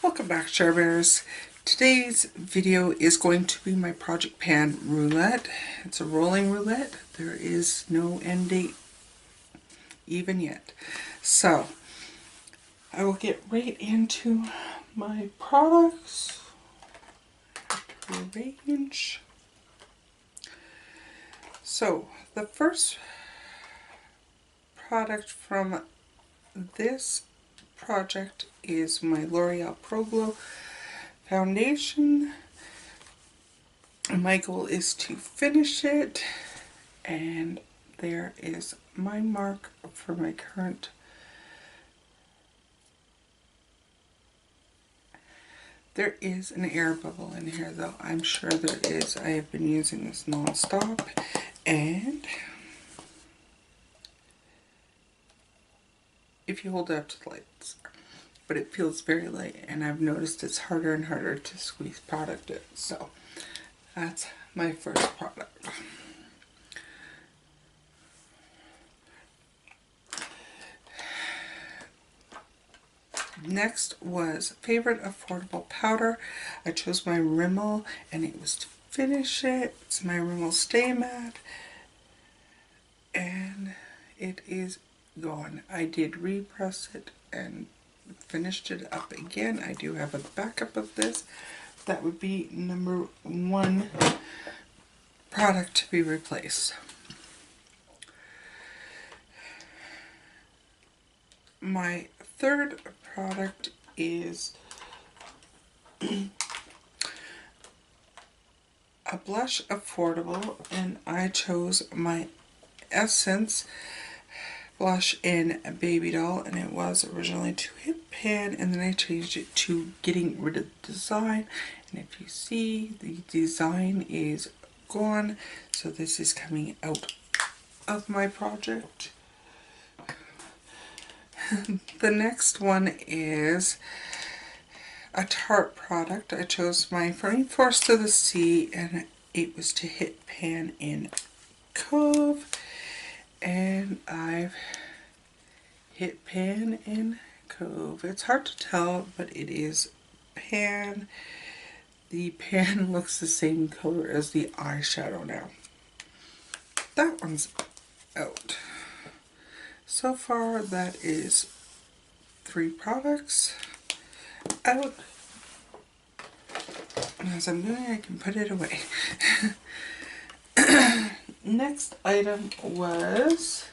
Welcome back, Share Bears. Today's video is going to be my project pan roulette. It's a rolling roulette. There is no end date even yet. So I will get right into my products. Arrange. So the first product from this project is my L'Oreal Pro Glow foundation. My goal is to finish it, and there is my mark for my current. There is an air bubble in here though, I'm sure there is. I have been using this non-stop, and if you hold it up to the lights, but it feels very light, and I've noticed it's harder and harder to squeeze product in. So that's my first product. Next was favorite affordable powder. I chose my Rimmel, and it was to finish it. It's my Rimmel Stay Matte, and it is gone. I did repress it and finished it up again. I do have a backup of this. That would be number one product to be replaced. My third product is a blush affordable, and I chose my Essence blush in Baby Doll, and it was originally to hit pan, and then I changed it to getting rid of the design, and if you see, the design is gone, so this is coming out of my project. The next one is a Tarte product. I chose my Fernie Force to the Sea, and it was to hit pan in Cove, and I've hit pan in Cove. It's hard to tell, but it is pan. The pan looks the same color as the eyeshadow now. That one's out. So far, that is 3 products out. As I'm doing, I can put it away. Next item was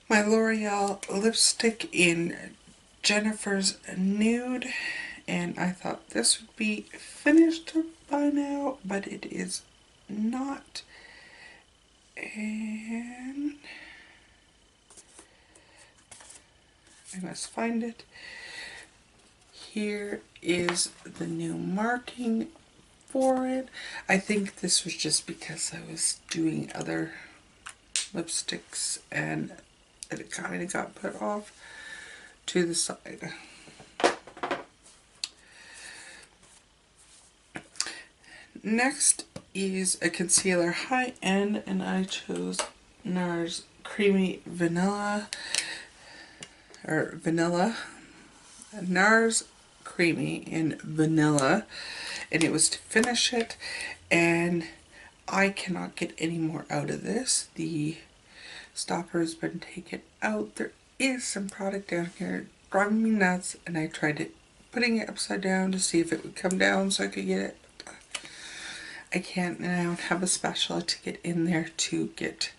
my L'Oreal lipstick in Jennifer's Nude, and I thought this would be finished by now, but it is not. And I must find it. Here is the new marking for it. I think this was just because I was doing other lipsticks and it kind of got put off to the side. Next is a concealer high end, and I chose NARS Creamy Vanilla, NARS Creamy in Vanilla, and it was to finish it, and I cannot get any more out of this. The stopper has been taken out. There is some product down here driving me nuts, and I tried putting it upside down to see if it would come down so I could get it. I can't, and I don't have a spatula to get in there to get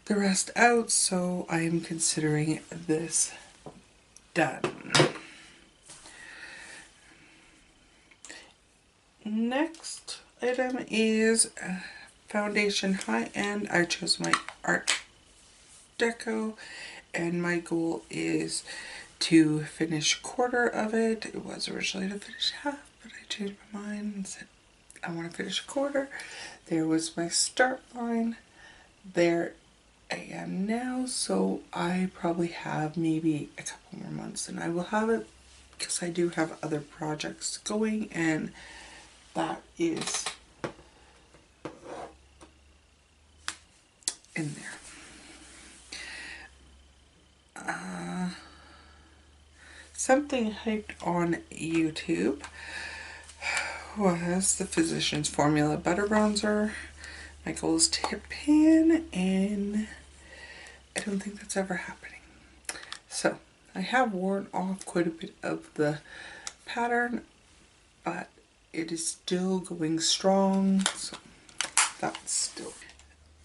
the rest out, so I am considering this done. Next item is foundation high end. I chose my Art Deco, and my goal is to finish a quarter of it. It was originally to finish half, but I changed my mind and said I want to finish a quarter. There was my start line. There I am now, so I probably have maybe a couple more months, and I will have it because I do have other projects going, and that is in there. something hyped on YouTube was the Physicians Formula Butter Bronzer. My goal is to hit pan, and I don't think that's ever happening. So I have worn off quite a bit of the pattern, but it is still going strong, so that's still.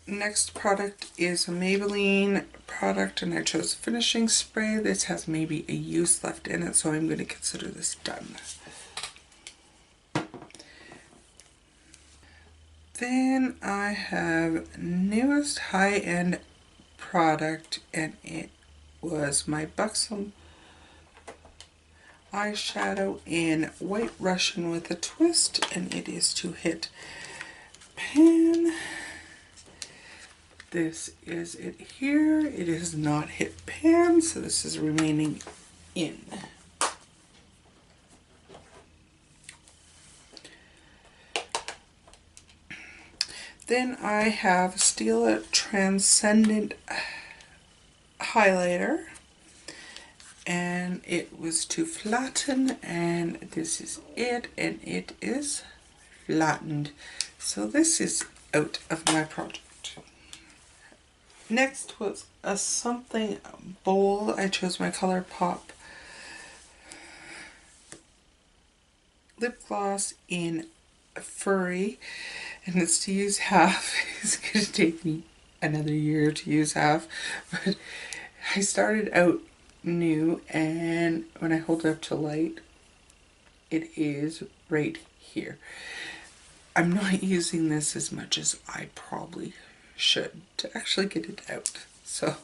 Next product is a Maybelline product, and I chose a finishing spray. This has maybe a use left in it, so I'm going to consider this done. Then I have newest high-end product, and it was my Buxom eyeshadow in White Russian with a twist, and it is to hit pan. This is it here. It is not hit pan, so this is remaining in. Then I have Stila Transcendent highlighter, and it was to flatten, and this is it, and it is flattened. So this is out of my project. Next was a something bold. I chose my ColourPop lip gloss in Furry, and it's to use half. It's going to take me another year to use half, but I started out new, and when I hold it up to light, it is right here. I'm not using this as much as I probably should to actually get it out, so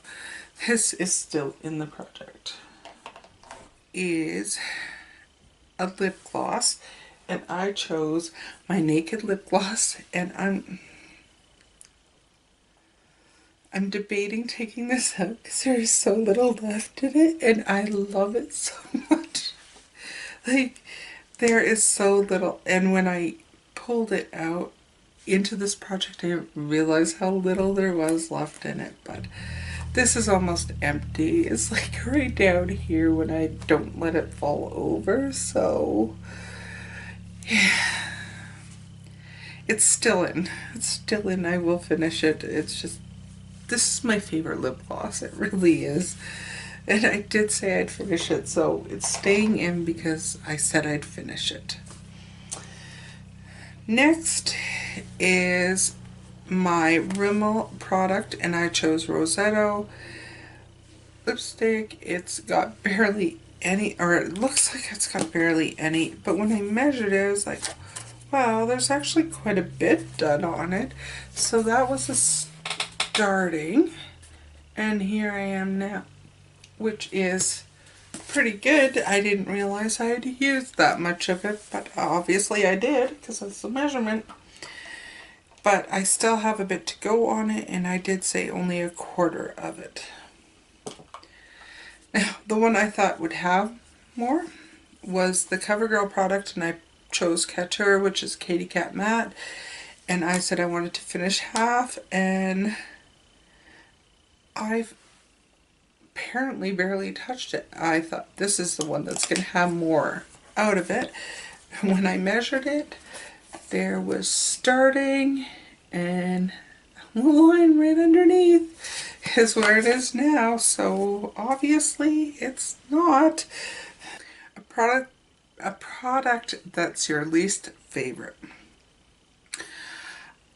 this is still in the project. Is a lip gloss, and I chose my Naked lip gloss, and I'm debating taking this out because there is so little left in it, and I love it so much. Like, there is so little, and when I pulled it out into this project, I realized how little there was left in it, but this is almost empty. It's like right down here when I don't let it fall over, so yeah. It's still in. It's still in. I will finish it. It's just, this is my favorite lip gloss. It really is. And I did say I'd finish it, so it's staying in because I said I'd finish it. Next is my Rimmel product, and I chose Rosetto lipstick. It's got barely any, or it looks like it's got barely any, but when I measured it, I was like, wow, there's actually quite a bit done on it. So that was a starting, and here I am now, which is pretty good. I didn't realize I had used that much of it, but obviously I did because that's the measurement. But I still have a bit to go on it, and I did say only a quarter of it. Now, the one I thought would have more was the CoverGirl product, and I chose Catcher, which is Katy Cat Matte, and I said I wanted to finish half, and I've apparently barely touched it. I thought this is the one that's going to have more out of it. When I measured it, there was starting, and the line right underneath is where it is now, so obviously it's not. A product that's your least favorite.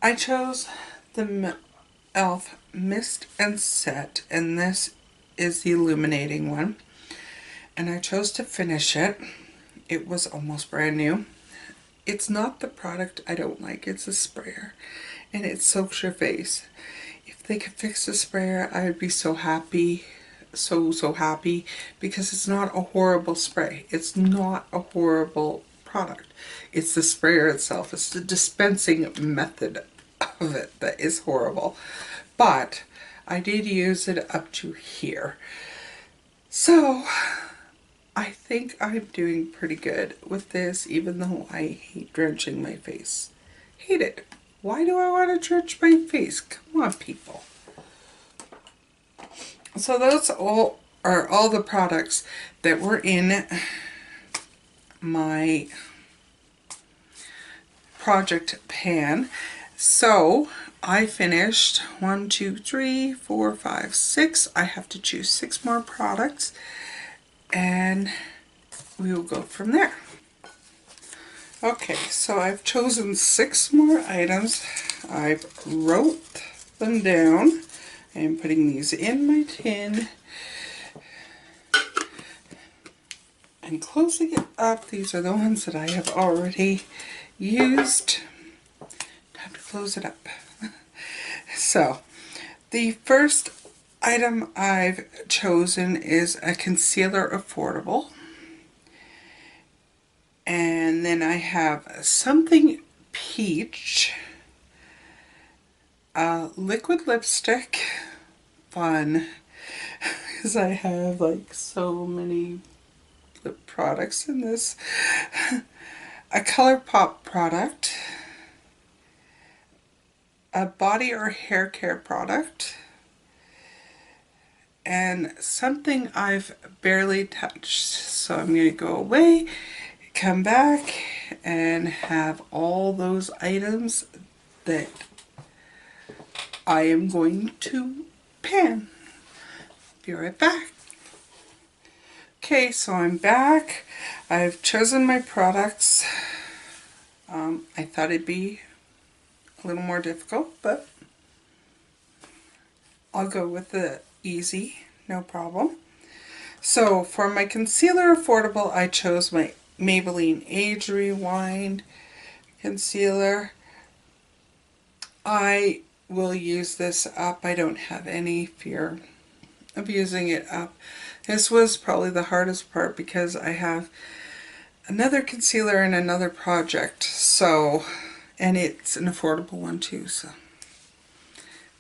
I chose the e.l.f. Mist and Set, and this is the illuminating one, and I chose to finish it. It was almost brand new. It's not the product I don't like, it's a sprayer, and it soaks your face. If they could fix the sprayer, I would be so happy, so happy, because it's not a horrible spray. It's not a horrible product. It's the sprayer itself. It's the dispensing method of it that is horrible. But I did use it up to here. So I think I'm doing pretty good with this, even though I hate drenching my face. Hate it. Why do I want to drench my face? Come on, people. So that's all are all the products that were in my project pan. So I finished 1, 2, 3, 4, 5, 6. I have to choose 6 more products and we will go from there. Okay, so I've chosen 6 more items. I've wrote them down. I'm putting these in my tin and closing it up. These are the ones that I have already used. Time to close it up. So, the first item I've chosen is a concealer affordable. And then I have something peach, a liquid lipstick, fun, because I have like so many lip products in this, a ColourPop product, a body or hair care product, and something I've barely touched. So I'm going to go away, come back, and have all those items that I am going to pan. Be right back. Okay, so I'm back. I've chosen my products. I thought it'd be a little more difficult, but I'll go with the easy, no problem. So for my concealer affordable, I chose my Maybelline Age Rewind concealer. I will use this up. I don't have any fear of using it up. This was probably the hardest part because I have another concealer in another project, so, and it's an affordable one too, so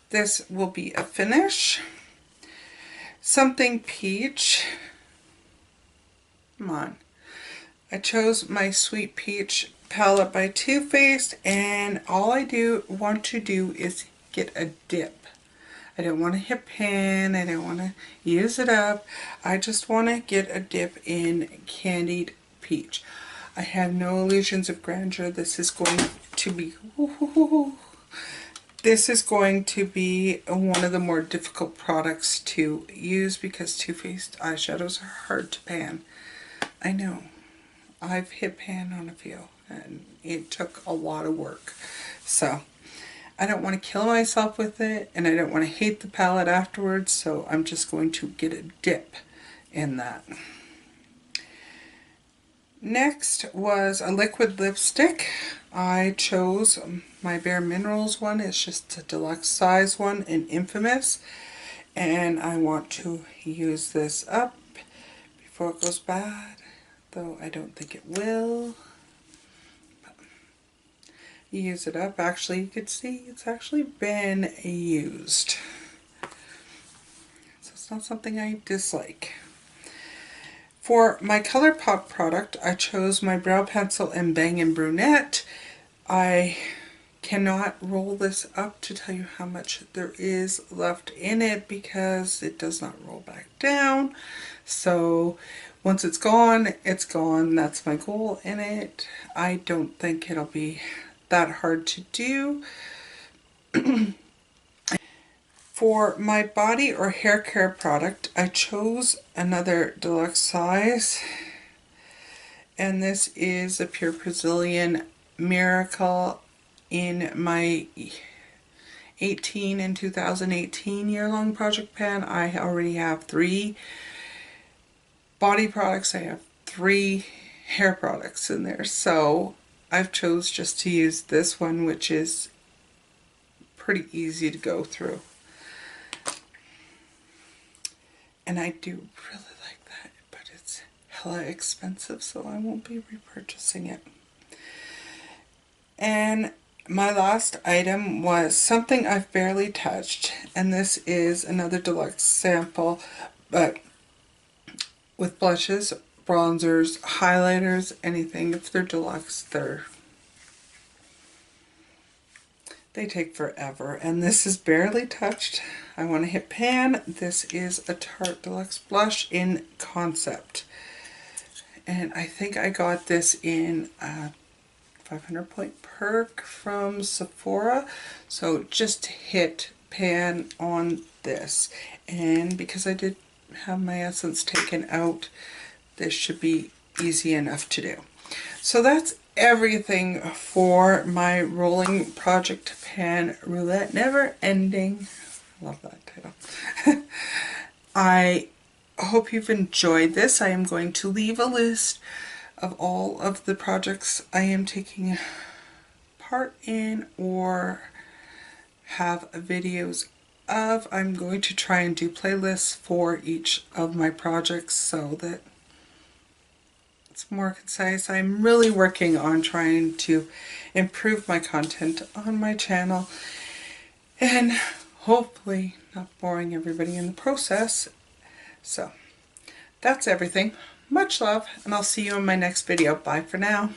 this will be a finish. Something peach. Come on. I chose my Sweet Peach palette by Too Faced, and all I want to do is get a dip. I don't want to hit pan, I don't want to use it up. I just want to get a dip in Candied Peach. I have no illusions of grandeur. This is going to be, this is going to be one of the more difficult products to use because Too Faced eyeshadows are hard to pan. I know. I've hit pan on a few and it took a lot of work. So I don't want to kill myself with it, and I don't want to hate the palette afterwards, so I'm just going to get a dip in that. Next was a liquid lipstick. I chose my Bare Minerals one. It's just a deluxe size one in Infamous, and I want to use this up before it goes bad, though I don't think it will. Use it up. Actually, you could see it's actually been used, so it's not something I dislike. For my ColourPop product, I chose my brow pencil in Bang & Brunette. I cannot roll this up to tell you how much there is left in it because it does not roll back down. So once it's gone, it's gone. That's my goal in it. I don't think it'll be that hard to do. For my body or hair care product, I chose another deluxe size, and this is a Pure Brazilian Miracle in my 2018 year-long project pan. I already have 3 body products. I have 3 hair products in there, so I've chose just to use this one, which is pretty easy to go through. And I do really like that, but it's hella expensive, so I won't be repurchasing it. And my last item was something I've barely touched, and this is another deluxe sample, but with blushes, bronzers, highlighters, anything. If they're deluxe, They take forever, and this is barely touched. I want to hit pan. This is a Tarte Deluxe Blush in Concept. And I think I got this in 500 point perk from Sephora. So just hit pan on this. And because I did have my essence taken out, this should be easy enough to do. So that's everything for my rolling project pan roulette, never ending. Love that title. I hope you've enjoyed this. I am going to leave a list of all of the projects I am taking part in or have videos of. I'm going to try and do playlists for each of my projects so that it's more concise. I'm really working on trying to improve my content on my channel and hopefully not boring everybody in the process. So that's everything. Much love, and I'll see you in my next video. Bye for now.